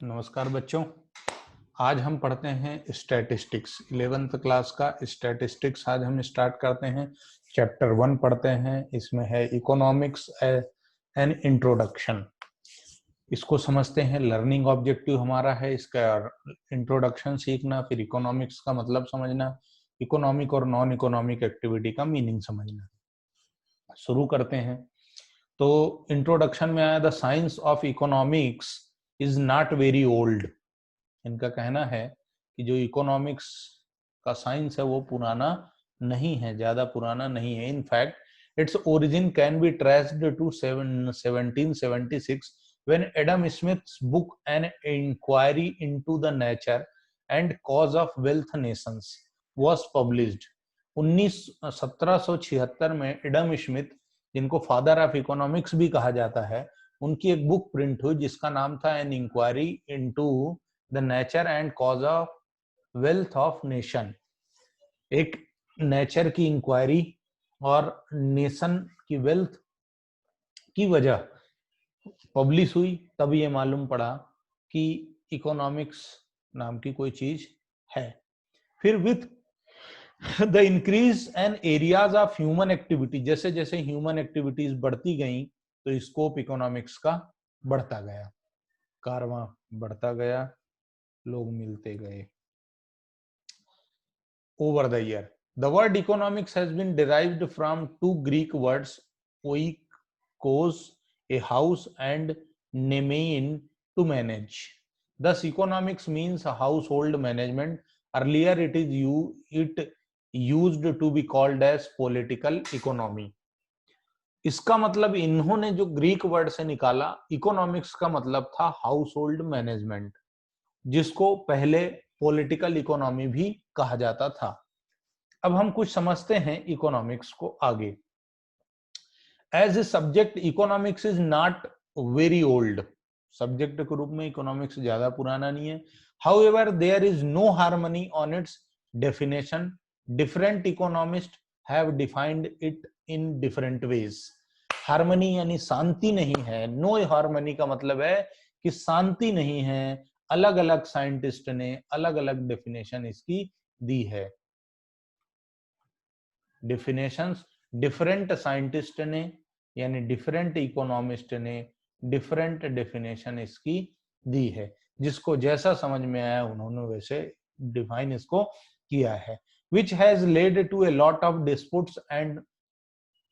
नमस्कार बच्चों। आज हम पढ़ते हैं स्टैटिस्टिक्स 11th क्लास का स्टैटिस्टिक्स। आज हम स्टार्ट करते हैं, चैप्टर 1 पढ़ते हैं। इसमें है इकोनॉमिक्स एन इंट्रोडक्शन। इसको समझते हैं। लर्निंग ऑब्जेक्टिव हमारा है इसका इंट्रोडक्शन सीखना, फिर इकोनॉमिक्स का मतलब समझना, इकोनॉमिक और नॉन इकोनॉमिक एक्टिविटी का मीनिंग समझना। शुरू करते हैं। तो इंट्रोडक्शन में आया, the science of economics is not very old. इनका कहना है कि जो इकोनॉमिक्स का साइंस है वो पुराना नहीं है, ज्यादा पुराना नहीं है। In fact its origin can be traced to 1776 when Adam Smith's book An Inquiry into the Nature and Cause of Wealth Nations was published। 1776 में एडम स्मिथ, जिनको फादर ऑफ इकोनॉमिक्स भी कहा जाता है, उनकी एक बुक प्रिंट हुई जिसका नाम था an inquiry into the nature and cause of wealth of nation. एक नेचर की इंक्वायरी और नेशन की वेल्थ की वजह पब्लिश हुई, तब ये मालूम पड़ा कि इकोनॉमिक्स नाम की कोई चीज है। फिर with the increase and areas of human activity, जैसे जैसे ह्यूमन एक्टिविटीज बढ़ती गई तो स्कोप इकोनॉमिक्स का बढ़ता गया, कारवां बढ़ता गया, लोग मिलते गए। Over the year, the word economics has been derived from two Greek words, oikos, a house, and nemein, to manage. Thus economics means household management. Earlier it used to be called as political economy. इसका मतलब इन्होंने जो Greek word से निकाला, economics का मतलब था house hold management, जिसको पहले पॉलिटिकल इकोनॉमी भी कहा जाता था। अब हम कुछ समझते हैं इकोनॉमिक्स को आगे। As a subject economics is not very old. Subject के रूप में इकोनॉमिक्स ज्यादा पुराना नहीं है। However there is no harmony on its definition. Different economist have defined it in different ways. Harmony यानी शांति नहीं है। नो हार्मनी का मतलब है कि शांति नहीं है। अलग अलग साइंटिस्ट ने अलग अलग डेफिनेशन इसकी दी है। डेफिनेशंस डिफरेंट साइंटिस्ट ने यानी डिफरेंट इकोनॉमिस्ट ने डिफरेंट डेफिनेशन इसकी दी है। जिसको जैसा समझ में आया उन्होंने वैसे डिफाइन इसको किया है। Which has led to a lot of disputes and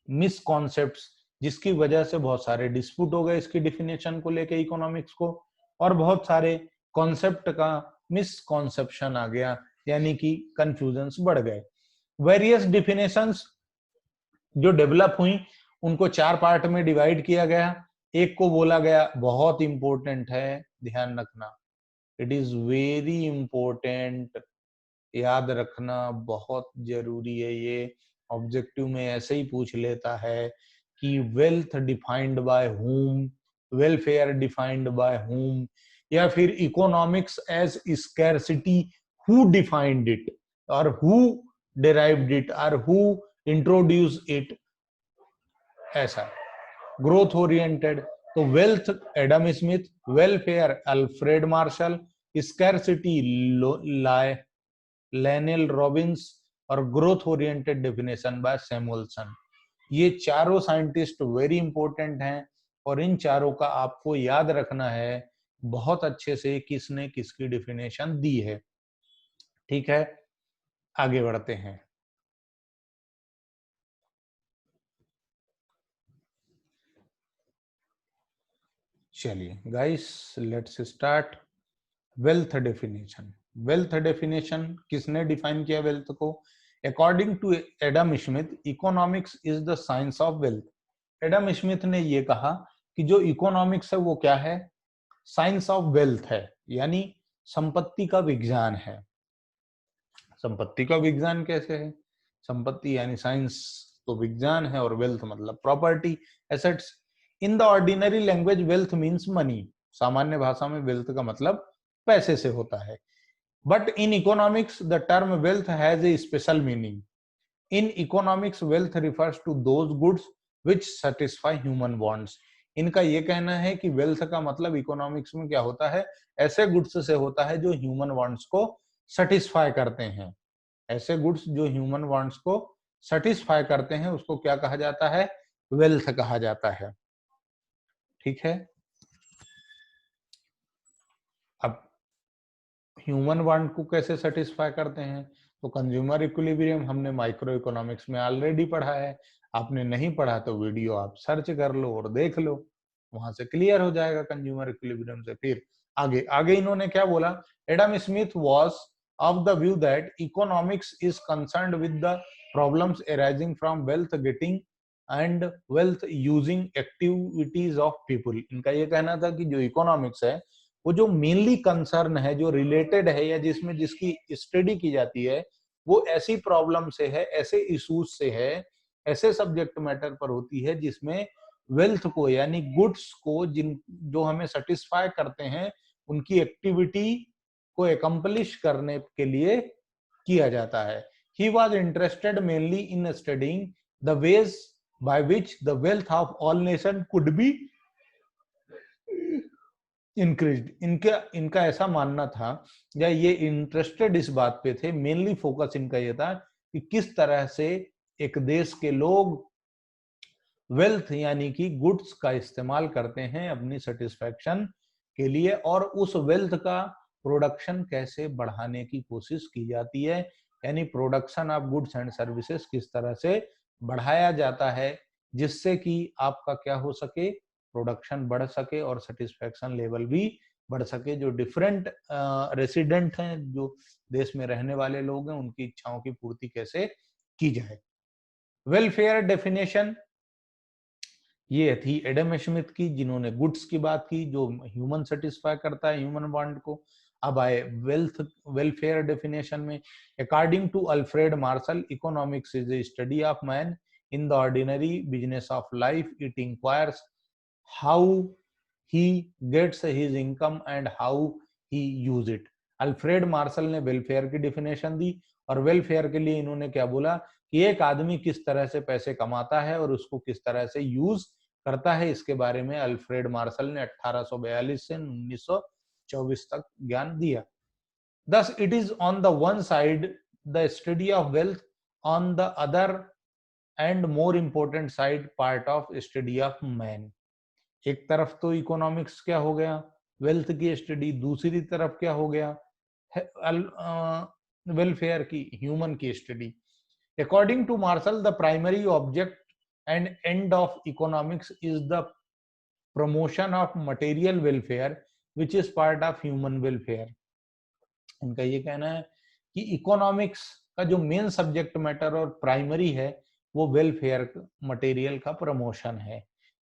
misconceptions, जिसकी वजह से बहुत सारे डिस्प्यूट हो गए इसकी डेफिनेशन को लेके इकोनॉमिक्स को, और बहुत सारे कॉन्सेप्ट का मिसकॉन्सेप्शन आ गया, यानी कि कंफ्यूजन्स बढ़ गए। वेरियस डिफिनेशंस जो डेवलप हुई उनको 4 पार्ट में डिवाइड किया गया। एक को बोला गया, बहुत इंपॉर्टेंट है, ध्यान रखना, इट इज वेरी इंपॉर्टेंट, याद रखना बहुत जरूरी है। ये ऑब्जेक्टिव में ऐसे ही पूछ लेता है कि wealth defined by whom, welfare defined by whom, या फिर economics as scarcity, who defined it और who derived it or who introduced it, ऐसा। ग्रोथ ओरिएंटेड तो wealth Adam Smith, welfare Alfred Marshall, scarcity Lionel Robbins और growth oriented definition by Samuelson. ये चारों scientist very important हैं और इन चारों का आपको याद रखना है बहुत अच्छे से, किसने किसकी डेफिनेशन दी है। ठीक है, आगे बढ़ते हैं। चलिए guys, let's start. Wealth definition. Wealth definition किसने डिफाइन किया वेल्थ को? According to Adam Smith, economics is the science of wealth. Adam Smith ने ये कहा कि जो इकोनॉमिक्स है वो क्या है? साइंस ऑफ वेल्थ है, यानी संपत्ति का विज्ञान है। संपत्ति का विज्ञान कैसे है? संपत्ति यानी साइंस तो विज्ञान है, और वेल्थ मतलब property, assets. In the ordinary language wealth means money. सामान्य भाषा में वेल्थ का मतलब पैसे से होता है। But in economics the term wealth has a special meaning. In economics wealth refers to those goods which satisfy human wants. इनका ये कहना है कि वेल्थ का मतलब इकोनॉमिक्स में क्या होता है, ऐसे गुड्स से होता है जो ह्यूमन वांट्स को सेटिस्फाई करते हैं। ऐसे गुड्स जो ह्यूमन वांट्स को सेटिस्फाई करते हैं उसको क्या कहा जाता है, वेल्थ कहा जाता है। ठीक है, अब ह्यूमन वांट को कैसे सेटिस्फाई करते हैं, तो कंज्यूमर इक्विलिब्रियम हमने माइक्रो इकोनॉमिक्स में ऑलरेडी पढ़ा है। आपने नहीं पढ़ा तो वीडियो आप सर्च कर लो और देख लो, वहां से क्लियर हो जाएगा कंज्यूमर इक्विलिब्रियम से। फिर आगे आगे इन्होंने क्या बोला, Adam Smith was of the view that economics is concerned with the problems arising from wealth getting and wealth using activities of people. इनका ये कहना था कि जो इकोनॉमिक्स है वो जो मेनली कंसर्न है, जो रिलेटेड है या जिसमें जिसकी स्टडी की जाती है, वो ऐसी प्रॉब्लम से है, ऐसे इश्यूज से है, ऐसे सब्जेक्ट मैटर पर होती है जिसमें वेल्थ को यानी गुड्स को जिन जो हमें सेटिस्फाई करते हैं उनकी एक्टिविटी को एकम्प्लिश करने के लिए किया जाता है। He was interested mainly in studying the ways by which the wealth of all nation could be increased. इनका ऐसा मानना था या ये इंटरेस्टेड इस बात पे थे, मेनली फोकस इनका ये था कि किस तरह से एक देश के लोग वेल्थ यानी कि गुड्स का इस्तेमाल करते हैं अपनी सेटिस्फैक्शन के लिए, और उस वेल्थ का प्रोडक्शन कैसे बढ़ाने की कोशिश की जाती है, यानी production of goods and services किस तरह से बढ़ाया जाता है जिससे कि आपका क्या हो सके, प्रोडक्शन बढ़ सके और सेटिस्फैक्शन लेवल भी बढ़ सके। जो डिफरेंट रेसिडेंट हैं, जो देश में रहने वाले लोग हैं, उनकी इच्छाओं की पूर्ति कैसे की जाए। वेलफेयर डेफिनेशन ये थी एडम स्मिथ की, जिन्होंने गुड्स की बात की जो ह्यूमन सेटिस्फाई करता है ह्यूमन वांट को। अब आए वेल्थ वेलफेयर डेफिनेशन में, according to Alfred Marshall, economics is a study of man in the ordinary business of life. It inquires how he gets his income and how he use it. Alfred Marshall ने welfare की definition दी, और welfare के लिए इन्होंने क्या बोला कि एक आदमी किस तरह से पैसे कमाता है और उसको किस तरह से यूज करता है, इसके बारे में अल्फ्रेड मार्शल ने 1842 से 1924 तक ज्ञान दिया। Thus, it is on the one side the study of wealth, on the other and more important side part of study of man। एक तरफ तो इकोनॉमिक्स क्या हो गया, वेल्थ की स्टडी, दूसरी तरफ क्या हो गया, वेलफेयर की, ह्यूमन की study. According to Marshall, the primary object and end of economics is the promotion of material welfare which is part of human welfare। इनका ये कहना है कि इकोनॉमिक्स का जो मेन सब्जेक्ट मैटर और प्राइमरी है वो वेलफेयर मटेरियल का प्रमोशन है,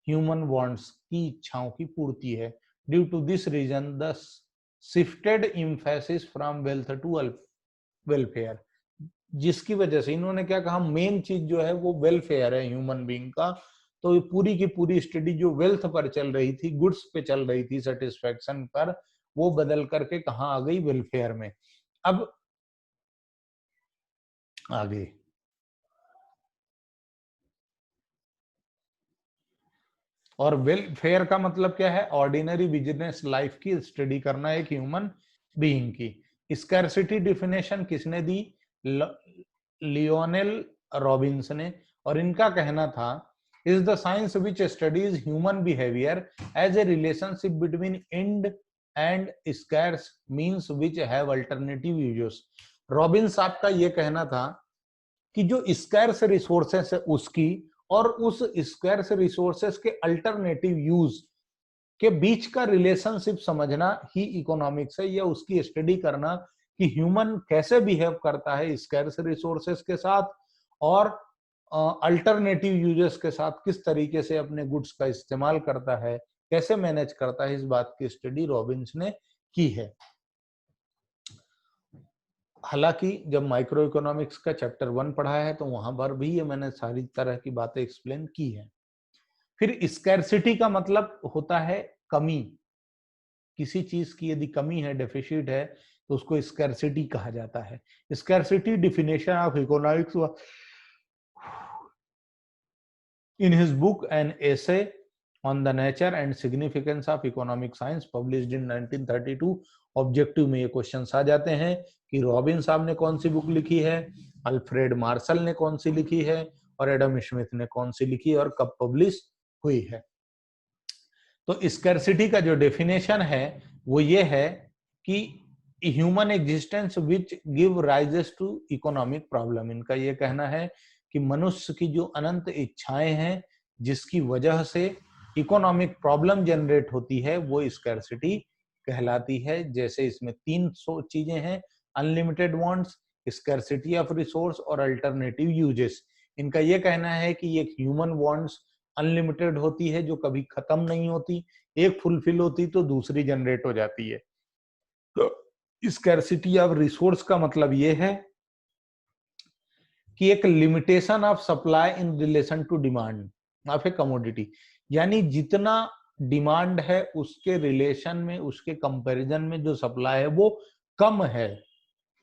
ह्यूमन वांट्स की इच्छाओं की पूर्ति है। Due to this reason the shifted emphasis from wealth to welfare, जिसकी वजह से इन्होंने क्या कहा, मेन चीज जो है वो वेलफेयर है ह्यूमन बीइंग का। तो ये पूरी की पूरी स्टडी जो वेल्थ पर चल रही थी, गुड्स पे चल रही थी, सेटिस्फैक्शन पर, वो बदल करके कहाँ आ गई, वेलफेयर में। अब आगे और वेलफेयर का मतलब क्या है, ऑर्डिनरी बिजनेस लाइफ की स्टडी करना एक ह्यूमन बीइंग की। स्कैर्सिटी डिफिनेशन किसने दी, लियोनेल रॉबिन्स ने, और इनका कहना था is the science which studies human behavior as a relationship between end and scarce means which have alternative uses। Robins आपका ये कहना था कि जो स्कैर्स रिसोर्सेस है उसकी और उस स्कैर्स रिसोर्सेस के अल्टरनेटिव यूज के बीच का रिलेशनशिप समझना ही इकोनॉमिक्स है, या उसकी स्टडी करना कि ह्यूमन कैसे बिहेव करता है स्कैर्स रिसोर्सेस के साथ और अल्टरनेटिव यूजर्स के साथ किस तरीके से अपने गुड्स का इस्तेमाल करता है, कैसे मैनेज करता है, इस बात की स्टडी रॉबिन्स ने की है। हालांकि जब माइक्रो इकोनॉमिक्स का चैप्टर 1 पढ़ा है तो वहां पर भी ये मैंने सारी तरह की बातें एक्सप्लेन की है। फिर स्कैर्सिटी का मतलब होता है कमी, किसी चीज की यदि कमी है, डेफिसिट है, तो उसको स्कैर्सिटी कहा जाता है। Scarcity definition of economics in his book an essay on the nature and significance of economic science published in 1932। Objective में ये क्वेश्चंस आ जाते हैं कि रॉबिन साहब ने कौन सी बुक लिखी है, अल्फ्रेड मार्शल ने कौन सी लिखी है, और एडम स्मिथ ने कौन सी लिखी है, और कब पब्लिश हुई है। तो स्कैर्सिटी का जो डेफिनेशन है वो ये है कि human existence which give rises to economic problem. इनका ये कहना है कि मनुष्य की जो अनंत इच्छाएं हैं जिसकी वजह से इकोनॉमिक प्रॉब्लम जनरेट होती है वो स्कैर्सिटी कहलाती है। जैसे इसमें 3 चीजें हैं, unlimited wants, scarcity of resource और अल्टरनेटिव यूजेस। इनका ये कहना है कि ये ह्यूमन वांट्स अनलिमिटेड होती है जो कभी खत्म नहीं होती, एक फुलफिल होती तो दूसरी जनरेट हो जाती है। तो स्कैर्सिटी ऑफ रिसोर्स का मतलब ये है कि एक limitation of supply in relation to demand of a commodity, यानी जितना डिमांड है उसके रिलेशन में, उसके कंपैरिजन में जो सप्लाई है वो कम है।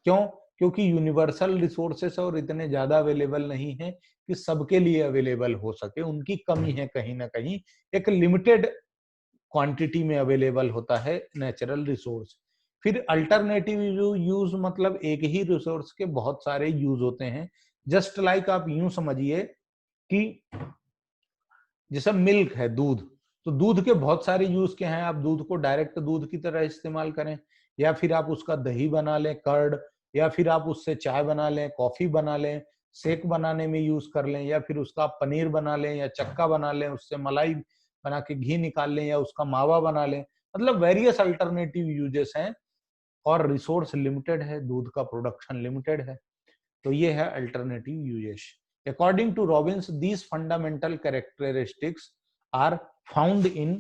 क्यों? क्योंकि यूनिवर्सल रिसोर्सेस और इतने ज्यादा अवेलेबल नहीं है कि सबके लिए अवेलेबल हो सके, उनकी कमी है कहीं ना कहीं, एक लिमिटेड क्वांटिटी में अवेलेबल होता है नेचुरल रिसोर्स। फिर अल्टरनेटिव यूज मतलब एक ही रिसोर्स के बहुत सारे यूज होते हैं। जस्ट लाइक आप यूं समझिए कि जैसे मिल्क है, दूध, तो दूध के बहुत सारे यूज क्या हैं। आप दूध को डायरेक्ट दूध की तरह इस्तेमाल करें, या फिर आप उसका दही बना लें, कर्ड, या फिर आप उससे चाय बना लें, कॉफी बना लें, शेक बनाने में यूज कर लें, या फिर उसका पनीर बना लें या चक्का बना लें, उससे मलाई बना के घी निकाल लें, या उसका मावा बना लें। मतलब वेरियस अल्टरनेटिव यूजेस हैं, और रिसोर्स लिमिटेड है, दूध का प्रोडक्शन लिमिटेड है। तो ये है alternative uses. According to Robbins, these fundamental characteristics are found in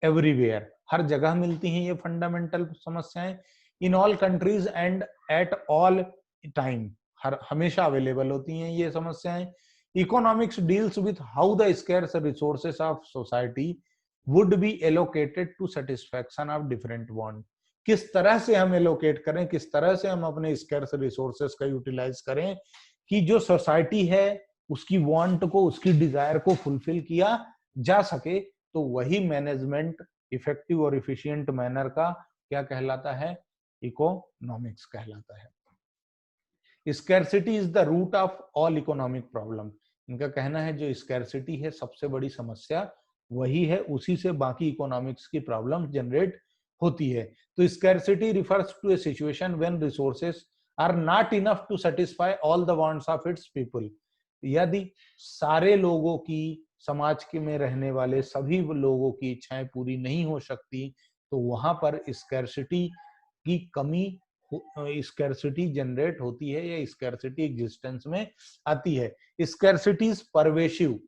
everywhere. हर जगह मिलती हैं ये फंडामेंटल समस्याएं, in all countries and at all time, हर हमेशा अवेलेबल होती हैं ये समस्याएं। Economics deals with how the scarce resources of society would be allocated to satisfaction of different want. किस तरह से हम एलोकेट करें, किस तरह से हम अपने स्कैर्स रिसोर्सेस का यूटिलाइज करें कि जो सोसाइटी है उसकी वांट को, उसकी डिजायर को फुलफिल किया जा सके। तो वही मैनेजमेंट इफेक्टिव और इफिशिएंट मैनर का क्या कहलाता है? इकोनॉमिक्स कहलाता है। Scarcity is the root of all economic problem. इनका कहना है जो स्कैर्सिटी है सबसे बड़ी समस्या वही है, उसी से बाकी इकोनॉमिक्स की प्रॉब्लम जनरेट होती है। तो scarcity refers to a situation when resources are not enough to satisfy all the wants of its people. यदि सारे लोगों की, समाज के में रहने वाले सभी लोगों की इच्छाएं पूरी नहीं हो सकती, तो वहां पर स्कैर्सिटी की कमी, स्कैर्सिटी जनरेट होती है या स्कैर्सिटी एग्जिस्टेंस में आती है। स्कैर्सिटी इज परवेसिव,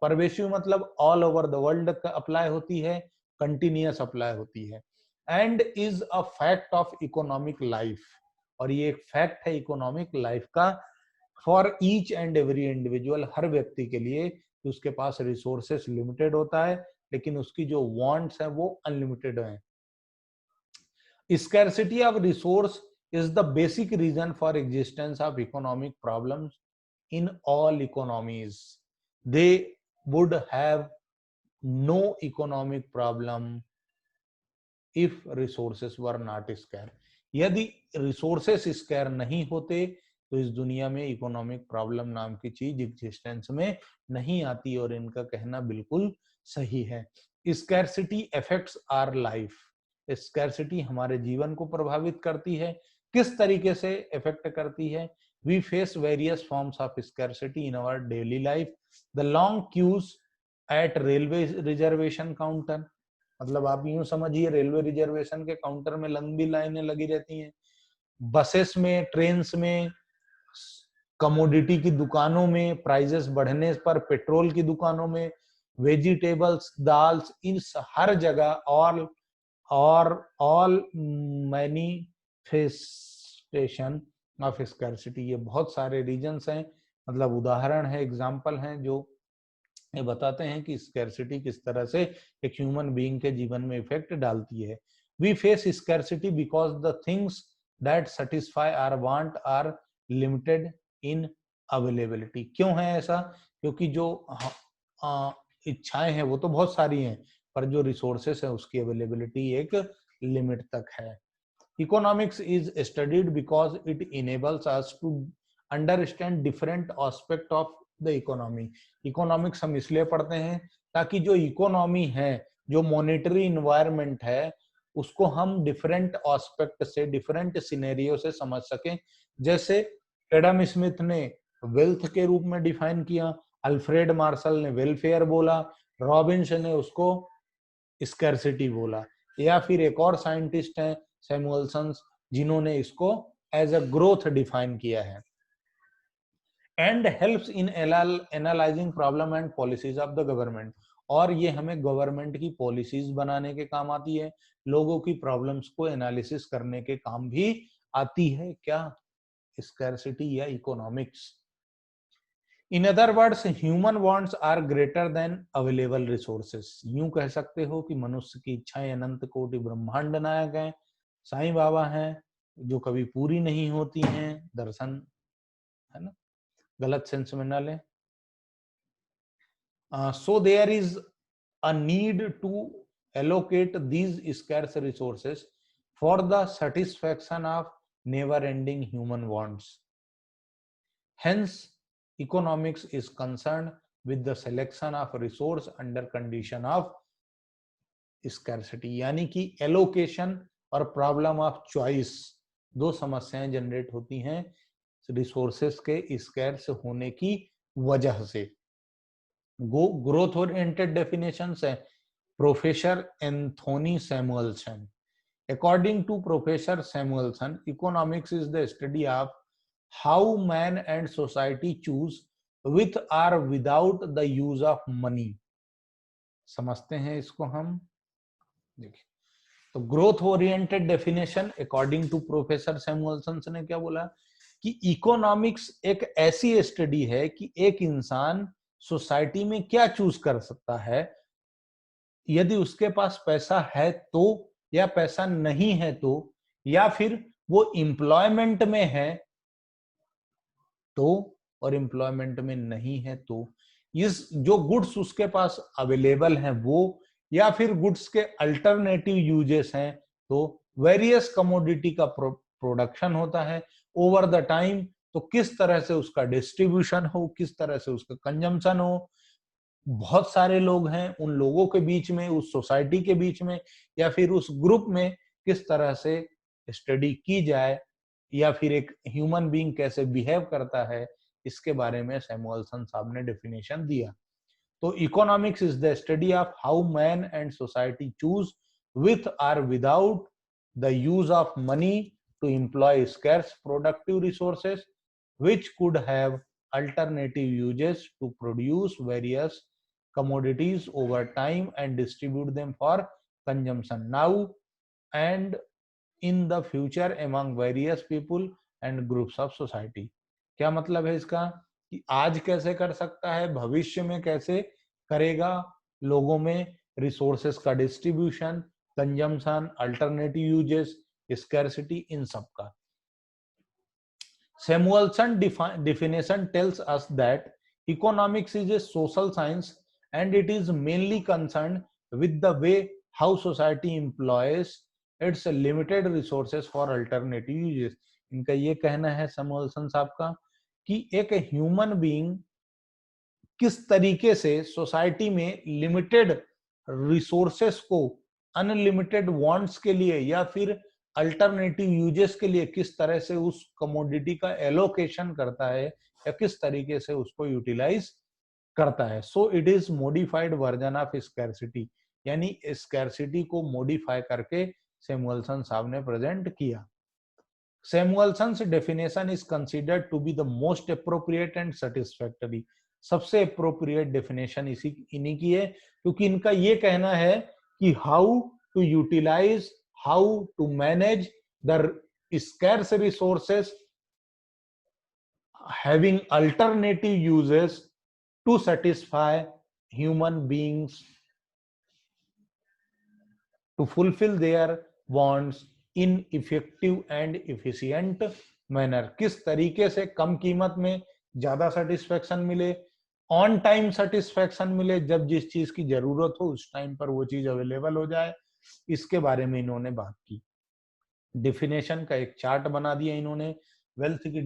परवेसिव मतलब all over the world apply होती है, कंटिन्यूअस अप्लाई होती है, and is a fact of economic life, और ये एक फैक्ट है इकोनॉमिक लाइफ का, for each and every individual, हर व्यक्ति के लिए। उसके पास रिसोर्सेस लिमिटेड होता है लेकिन उसकी जो वांट्स हैं वो अनलिमिटेड हैं। Scarcity of resource is the basic reason for existence of economic problems in all economies. They would have no economic problem if resources were not scarce. यदि resources scarce नहीं होते तो इस दुनिया में इकोनॉमिक प्रॉब्लम नाम की चीज एग्जिस्टेंस में नहीं आती, और इनका कहना बिल्कुल सही है। Scarcity affects our life. Scarcity हमारे जीवन को प्रभावित करती है। किस तरीके से इफेक्ट करती है? We face various forms of scarcity in our daily life. The long queues at railway reservation counter, मतलब आप यूं समझिए रेलवे रिजर्वेशन के काउंटर में लंबी लाइनें लगी रहती हैं। बसेस में, ट्रेन्स में, कमोडिटी की दुकानों में, प्राइजेस बढ़ने पर पेट्रोल की दुकानों में, वेजिटेबल्स, दाल्स, इन हर जगह ऑल मैनिफेस्टेशन ऑफ स्कैर्सिटी। ये बहुत सारे रीजंस हैं, मतलब उदाहरण है, एग्जाम्पल हैं जो ये बताते हैं कि स्कैर्सिटी किस तरह से एक ह्यूमन बीइंग के जीवन में इफेक्ट डालती है। We face scarcity because the things that satisfy our want are limited in availability. क्यों है ऐसा? क्योंकि जो इच्छाएं हैं वो तो बहुत सारी हैं, पर जो रिसोर्सेस है उसकी अवेलेबिलिटी एक लिमिट तक है। Economics is studied because it enables us to understand different aspect of the economy. Economics हम इसलिए पढ़ते हैं ताकि जो इकोनॉमी है, जो मॉनेटरी इन्वायरमेंट है, उसको हम डिफरेंट एस्पेक्ट से, डिफरेंट सिनेरियो से समझ सकें। जैसे एडम स्मिथ ने वेल्थ के रूप में डिफाइन किया, अल्फ्रेड मार्शल ने वेलफेयर बोला, रॉबिन्स ने उसको स्कैर्सिटी बोला, या फिर एक और साइंटिस्ट हैं सैमुअलसन, जिन्होंने इसको एज अ ग्रोथ डिफाइन किया है। And helps in analysing problem and policies of the government, और ये हमें गवर्नमेंट की पॉलिसीज बनाने के काम आती है, लोगों की प्रॉब्लम्स को एनालिसिस करने के काम भी आती है। क्या? स्कैर्सिटी या economics. In other words, human wants are greater than available resources. यूं कह सकते हो कि मनुष्य की इच्छाएं अनंत कोटि ब्रह्मांड नायक हैं, साईं बाबा हैं, जो कभी पूरी नहीं होती हैं। दर्शन है ना, गलत सेंस में ना लें। So there is a need to allocate these scarce resources for the satisfaction of never-ending human wants. Hence, economics is concerned with the selection of resource under condition of scarcity, यानी कि allocation और problem of choice, दो समस्याएं generate होती हैं resources के scarce होने की वजह से। ग्रोथ ओरिएंटेड डेफिनेशंस है professor Anthony Samuelson. According to Professor Samuelson, economics is the study of how man and society choose with or without the use of money. समझते हैं इसको हम। देखिए, तो growth oriented definition according to professor Samuelson ने क्या बोला कि इकोनॉमिक्स एक ऐसी स्टडी है कि एक इंसान सोसाइटी में क्या चूज कर सकता है, यदि उसके पास पैसा है तो, या पैसा नहीं है तो, या फिर वो एम्प्लॉयमेंट में है तो, और एम्प्लॉयमेंट में नहीं है तो, इस जो गुड्स उसके पास अवेलेबल हैं वो, या फिर गुड्स के अल्टरनेटिव यूजेस हैं, तो वेरियस कमोडिटी का प्रोडक्शन होता है ओवर द टाइम, तो किस तरह से उसका डिस्ट्रीब्यूशन हो, किस तरह से उसका कंजम्पशन हो, बहुत सारे लोग हैं, उन लोगों के बीच में, उस सोसाइटी के बीच में, या फिर उस ग्रुप में किस तरह से स्टडी की जाए, या फिर एक ह्यूमन बीइंग कैसे बिहेव करता है, इसके बारे में सैमुअलसन साहब ने डेफिनेशन दिया। तो economics is the study of how man and society choose with और without the use of money to employ scarce productive resources which could have alternative uses to produce various commodities over time and distribute them for consumption now and in the future among various people and groups of society। क्या मतलब है इसका कि आज कैसे कर सकता है, भविष्य में कैसे करेगा, लोगों में रिसोर्सेस का distribution, consumption, alternative uses, scarcity, इन सब का। Samuelson definition tells us that economics is a social science and it is mainly concerned with the way how society employs its limited resources for alternative uses। इनका ये कहना है Samuelson साहब का कि एक ह्यूमन बीइंग किस तरीके से सोसाइटी में लिमिटेड रिसोर्सेस को अनलिमिटेड वांट्स के लिए या फिर अल्टरनेटिव यूजेस के लिए किस तरह से उस कमोडिटी का एलोकेशन करता है या किस तरीके से उसको यूटिलाइज करता है। So it is modified version of scarcity, यानी स्कैर्सिटी को मॉडिफाई करके सैमुअलसन साहब ने प्रेजेंट किया। Samuelson's definition is considered to be the most appropriate and satisfactory। सबसे appropriate definition इन्हीं की है, क्योंकि इनका ये कहना है कि how to utilize, how to manage the scarce resources having alternative uses to satisfy human beings to fulfill their wants in effective and efficient manner। किस तरीके से कम कीमत में ज्यादा सेटिस्फेक्शन मिले, ऑन टाइम सेटिस्फेक्शन मिले, जब जिस चीज की जरूरत हो उस टाइम पर वो चीज अवेलेबल हो जाए, इसके बारे में इन्होंने बात की। डिफिनेशन का एक चार्ट बना दिया इन्होंने। वेल्थ की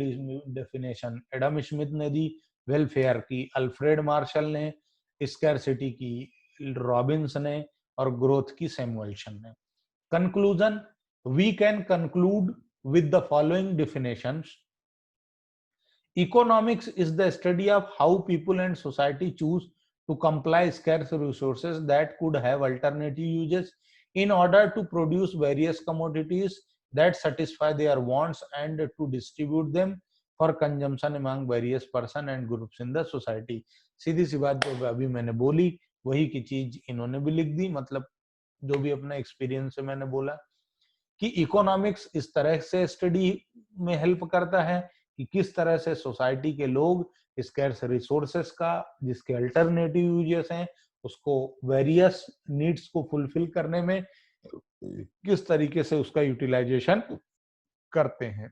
डेफिनेशन एडम स्मिथ ने दी, वेलफेयर की अल्फ्रेड मार्शल ने, स्कैरसिटी की रॉबिन्स ने, और ग्रोथ की सैमुअल्सन ने। Conclusion, we can conclude with the following definitions. Economics is the study of how people and society choose to comply scarce resources that could have alternative uses in order to produce various commodities that satisfy their wants and to distribute them for consumption among various person and groups in the society. सीधी सी बात जो अभी मैंने बोली वही की चीज इन्होंने भी लिख दी, मतलब जो भी अपना एक्सपीरियंस है मैंने बोला कि इकोनॉमिक्स इस तरह से स्टडी में हेल्प करता है कि किस तरह से सोसाइटी के लोग स्कैर्स रिसोर्सेस का, जिसके अल्टरनेटिव यूजेस हैं, उसको वेरियस नीड्स को फुलफिल करने में किस तरीके से उसका यूटिलाइजेशन करते हैं।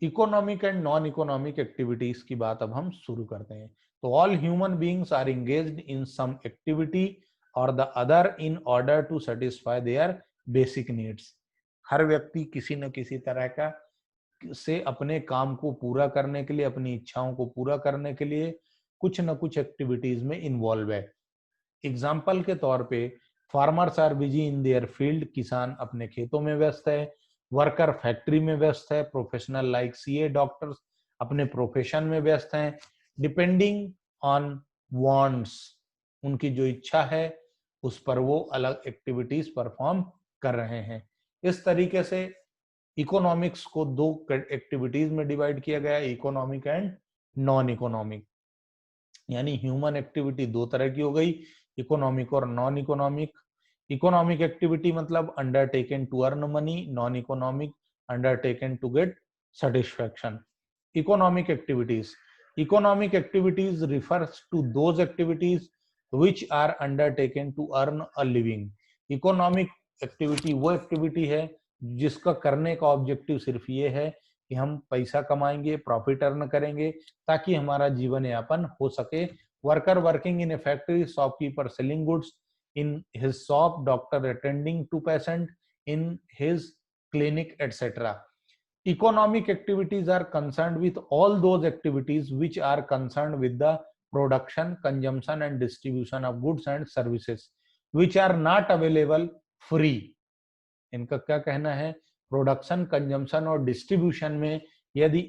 Economic and non economic activities की बात अब हम शुरू करते हैं। तो all human beings are engaged in some activity और the other in order to satisfy their basic needs. हर व्यक्ति किसी न किसी तरह का से अपने काम को पूरा करने के लिए, अपनी इच्छाओं को पूरा करने के लिए कुछ न कुछ एक्टिविटीज में इन्वॉल्व है। एग्जाम्पल के तौर पे farmers are busy in their field, किसान अपने खेतों में व्यस्त है। वर्कर फैक्ट्री में व्यस्त है। प्रोफेशनल लाइक सीए, डॉक्टर्स अपने प्रोफेशन में व्यस्त हैं। डिपेंडिंग ऑन वांट्स, उनकी जो इच्छा है उस पर वो अलग एक्टिविटीज परफॉर्म कर रहे हैं। इस तरीके से इकोनॉमिक्स को दो एक्टिविटीज में डिवाइड किया गया है, इकोनॉमिक एंड नॉन इकोनॉमिक। यानी ह्यूमन एक्टिविटी दो तरह की हो गई, इकोनॉमिक और नॉन इकोनॉमिक। इकोनॉमिक एक्टिविटी मतलब undertaken to earn money, non economic undertaken to get satisfaction. Economic activities. Economic activities refers to those activities which are undertaken to earn a living. Economic activity वो activity है जिसका करने का objective सिर्फ ये है कि हम पैसा कमाएंगे, प्रॉफिट अर्न करेंगे ताकि हमारा जीवन यापन हो सके। Worker working in a factory, shopkeeper selling goods in his shop, doctor attending to patient in his clinic, etc. Economic activities are concerned with all those activities which are concerned with the production, consumption and distribution of goods and services which are not available free. इनका क्या कहना है, production, consumption और distribution में यदि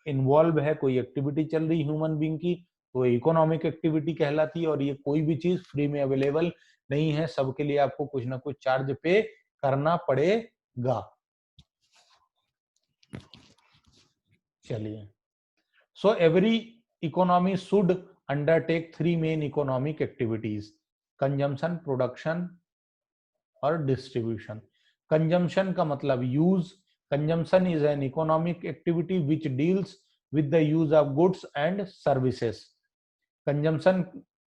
involve है कोई activity चल रही ह्यूमन बीइंग की तो इकोनॉमिक एक्टिविटी कहलाती है। और ये कोई भी चीज फ्री में अवेलेबल नहीं है, सबके लिए आपको कुछ ना कुछ चार्ज पे करना पड़ेगा। चलिए, so every economy should undertake three main economic activities: consumption, production और distribution. Consumption का मतलब use. Consumption is an economic activity which deals with the use of goods and services. Consumption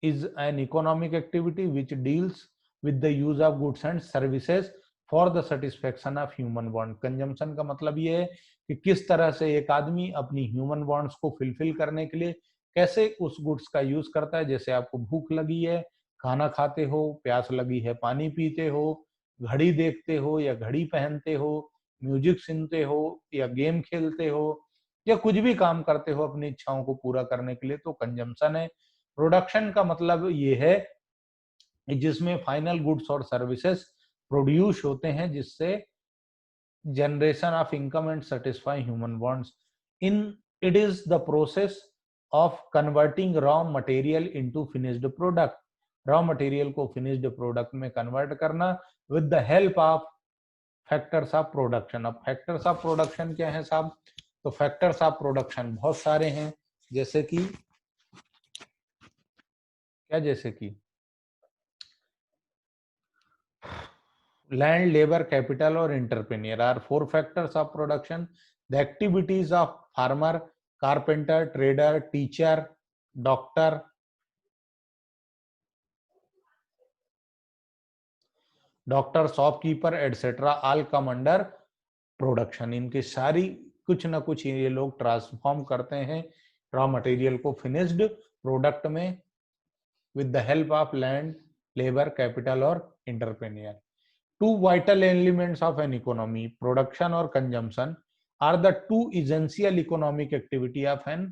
is an economic activity which deals with the use of goods and services for the satisfaction of human want. Consumption का मतलब ये है कि किस तरह से एक आदमी अपनी ह्यूमन वांट्स को फुलफिल करने के लिए कैसे उस गुड्स का यूज करता है। जैसे आपको भूख लगी है, खाना खाते हो, प्यास लगी है, पानी पीते हो, घड़ी देखते हो या घड़ी पहनते हो, म्यूजिक सुनते हो या गेम खेलते हो या कुछ भी काम करते हो अपनी इच्छाओं को पूरा करने के लिए, तो कंजम्पशन है। प्रोडक्शन का मतलब ये है जिसमें फाइनल गुड्स और सर्विसेज प्रोड्यूस होते हैं जिससे generation of income and satisfy human wants. In it is the process of converting raw material into finished product. raw material को finished product में convert करना with the help of factors of production. अब factors of production क्या है साहब? तो factors of production बहुत सारे हैं, जैसे कि क्या, जैसे कि land, labor, capital और entrepreneur are four factors of production. The activities of farmer, carpenter, trader, teacher, doctor, shopkeeper, etc. all come under production. इनकी सारी कुछ ना कुछ ये लोग ट्रांसफॉर्म करते हैं रॉ मटेरियल को फिनिश्ड प्रोडक्ट में with the help of land, labor, capital or entrepreneur. Two vital elements of an economy, production or consumption, are the two essential economic activity of an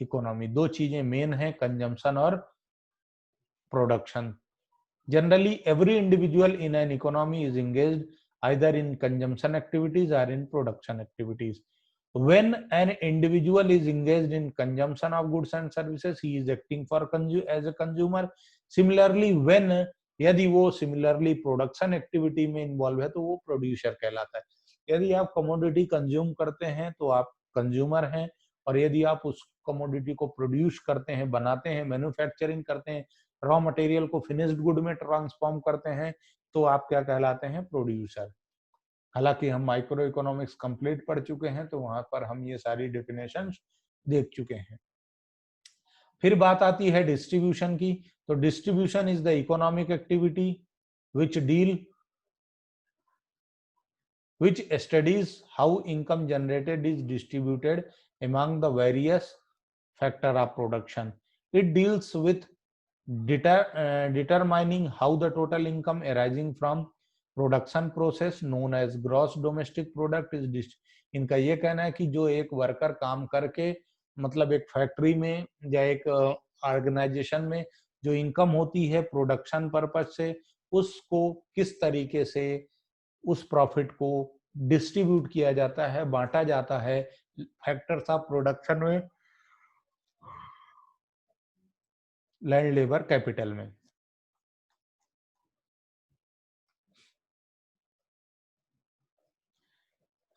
economy. दो चीजें main है, consumption और production. Generally, every individual in an economy is engaged either in consumption activities or in production activities. When an individual is engaged in consumption of goods and services, he is acting for as a consumer. Similarly, when यदि वो similarly production activity में involve है तो वो producer कहलाता है। यदि आप कमोडिटी कंज्यूम करते हैं तो आप कंज्यूमर हैं, और यदि आप उस कमोडिटी को प्रोड्यूस करते हैं, बनाते हैं, मैन्युफैक्चरिंग करते हैं, रॉ मटेरियल को फिनिश्ड गुड में ट्रांसफॉर्म करते हैं, तो आप क्या कहलाते हैं? प्रोड्यूसर। हालांकि हम माइक्रो इकोनॉमिक्स कंप्लीट पढ़ चुके हैं तो वहां पर हम ये सारी डेफिनेशंस देख चुके हैं। फिर बात आती है डिस्ट्रीब्यूशन की। तो distribution is the economic activity which studies how income generated is distributed among the various factor of production. It deals with determining how the total income arising from production process known as gross domestic product is. इनका ये कहना है कि जो एक worker काम करके, मतलब एक फैक्ट्री में या एक ऑर्गेनाइजेशन में जो इनकम होती है प्रोडक्शन पर्पज से, उसको किस तरीके से उस प्रॉफिट को डिस्ट्रीब्यूट किया जाता है, बांटा जाता है फैक्टर्स ऑफ प्रोडक्शन में, लैंड, लेबर, कैपिटल में।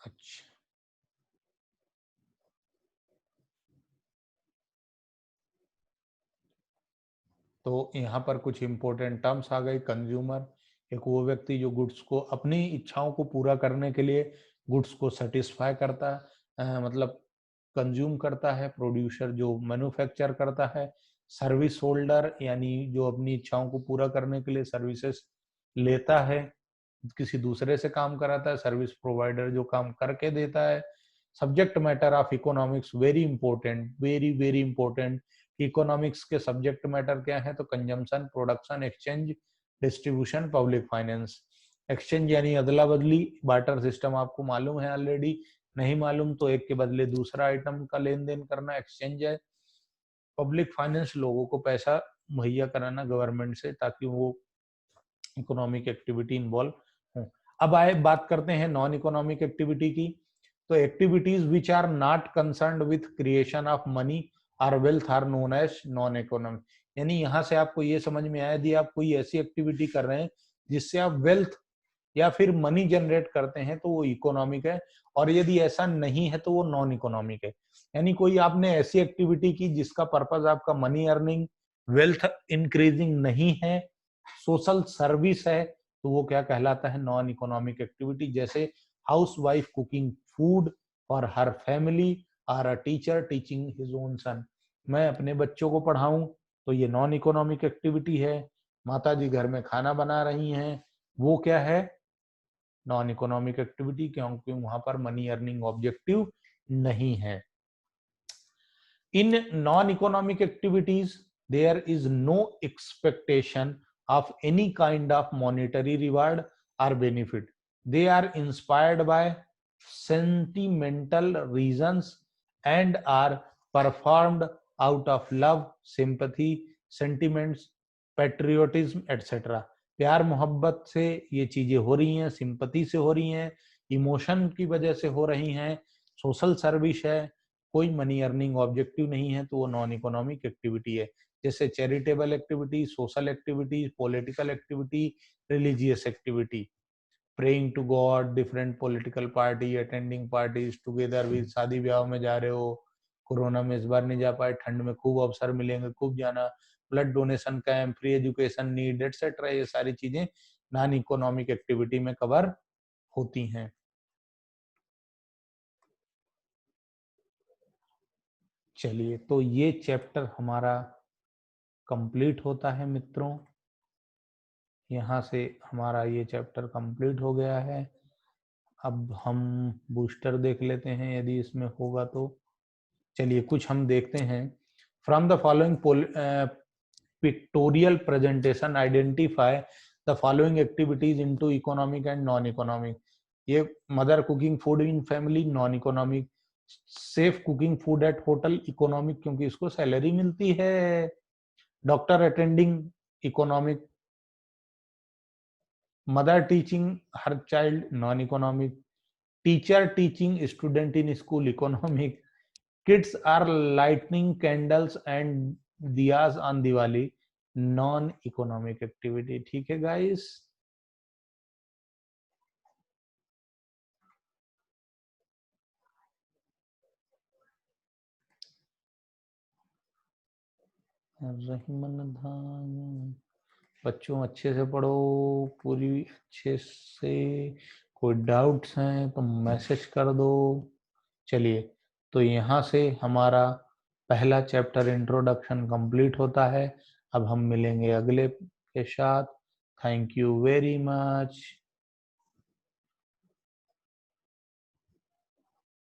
अच्छा, तो यहाँ पर कुछ इंपॉर्टेंट टर्म्स आ गई। कंज्यूमर, एक वो व्यक्ति जो गुड्स को अपनी इच्छाओं को पूरा करने के लिए गुड्स को सेटिस्फाई करता है, मतलब कंज्यूम करता है। प्रोड्यूसर जो मैन्युफैक्चर करता है। सर्विस होल्डर यानी जो अपनी इच्छाओं को पूरा करने के लिए सर्विसेज लेता है, किसी दूसरे से काम कराता है। सर्विस प्रोवाइडर जो काम करके देता है। Subject matter of economics very important, very very important. Economics के सब्जेक्ट मैटर क्या है? तो consumption, production, exchange, distribution, public finance. Exchange यानी अदला बदली, बार्टर सिस्टम आपको मालूम है ऑलरेडी। नहीं मालूम तो एक के बदले दूसरा आइटम का लेन देन करना एक्सचेंज है। पब्लिक फाइनेंस, लोगों को पैसा मुहैया कराना गवर्नमेंट से ताकि वो इकोनॉमिक एक्टिविटी इन्वॉल्व हो। अब आए बात करते हैं नॉन इकोनॉमिक एक्टिविटी की। तो activities which are not concerned with creation of money और wealth are known as non economic. यानी यहाँ से आपको ये समझ में आया, यदि आप कोई ऐसी एक्टिविटी कर रहे हैं जिससे आप वेल्थ या फिर मनी जनरेट करते हैं तो वो इकोनॉमिक है, और यदि ऐसा नहीं है तो वो नॉन इकोनॉमिक है। यानी कोई आपने ऐसी एक्टिविटी की जिसका पर्पज आपका मनी अर्निंग, वेल्थ इंक्रीजिंग नहीं है, सोशल सर्विस है, तो वो क्या कहलाता है? Non economic activity. जैसे housewife cooking food for her family, और a teacher teaching his own son. मैं अपने बच्चों को पढ़ाऊं तो ये नॉन इकोनॉमिक एक्टिविटी है। माता जी घर में खाना बना रही हैं, वो क्या है? नॉन इकोनॉमिक एक्टिविटी, क्योंकि वहां पर मनी अर्निंग ऑब्जेक्टिव नहीं है। In non-economic activities, there is no expectation of any kind of monetary reward or benefit. They are inspired by sentimental reasons and are performed out of love, sympathy, sentiments, patriotism, etc. प्यार मोहब्बत से ये चीजें हो रही हैं, sympathy से हो रही हैं, इमोशन की वजह से हो रही हैं, सोशल सर्विस है, कोई मनी अर्निंग ऑब्जेक्टिव नहीं है, तो वो नॉन इकोनॉमिक एक्टिविटी है। जैसे charitable activity, social activity, political activity, religious activity, praying to God, different political party, attending parties together with, शादी ब्याह में जा रहे हो, कोरोना में इस बार नहीं जा पाए, ठंड में खूब अवसर मिलेंगे, खूब जाना, blood donation camp, free education need etcetera, ये सारी चीजें नॉन इकोनॉमिक एक्टिविटी में कवर होती हैं। चलिए, तो ये चैप्टर हमारा कंप्लीट होता है मित्रों। यहाँ से हमारा ये चैप्टर कंप्लीट हो गया है। अब हम बूस्टर देख लेते हैं यदि इसमें होगा तो। चलिए कुछ हम देखते हैं। From the following pictorial presentation identify the following activities into economic and non economic. ये mother cooking food in family non economic, chef cooking food at hotel economic क्योंकि इसको सैलरी मिलती है, doctor attending economic, mother teaching her child non economic, teacher teaching student in school economic, kids are lightning candles and diyas on Diwali non economic activity. ठीक है guys. Rahiman धान बच्चों अच्छे से पढ़ो पूरी अच्छे से, कोई डाउट्स हैं तो मैसेज कर दो। चलिए तो यहाँ से हमारा पहला चैप्टर इंट्रोडक्शन कंप्लीट होता है। अब हम मिलेंगे अगले के साथ। Thank you very much.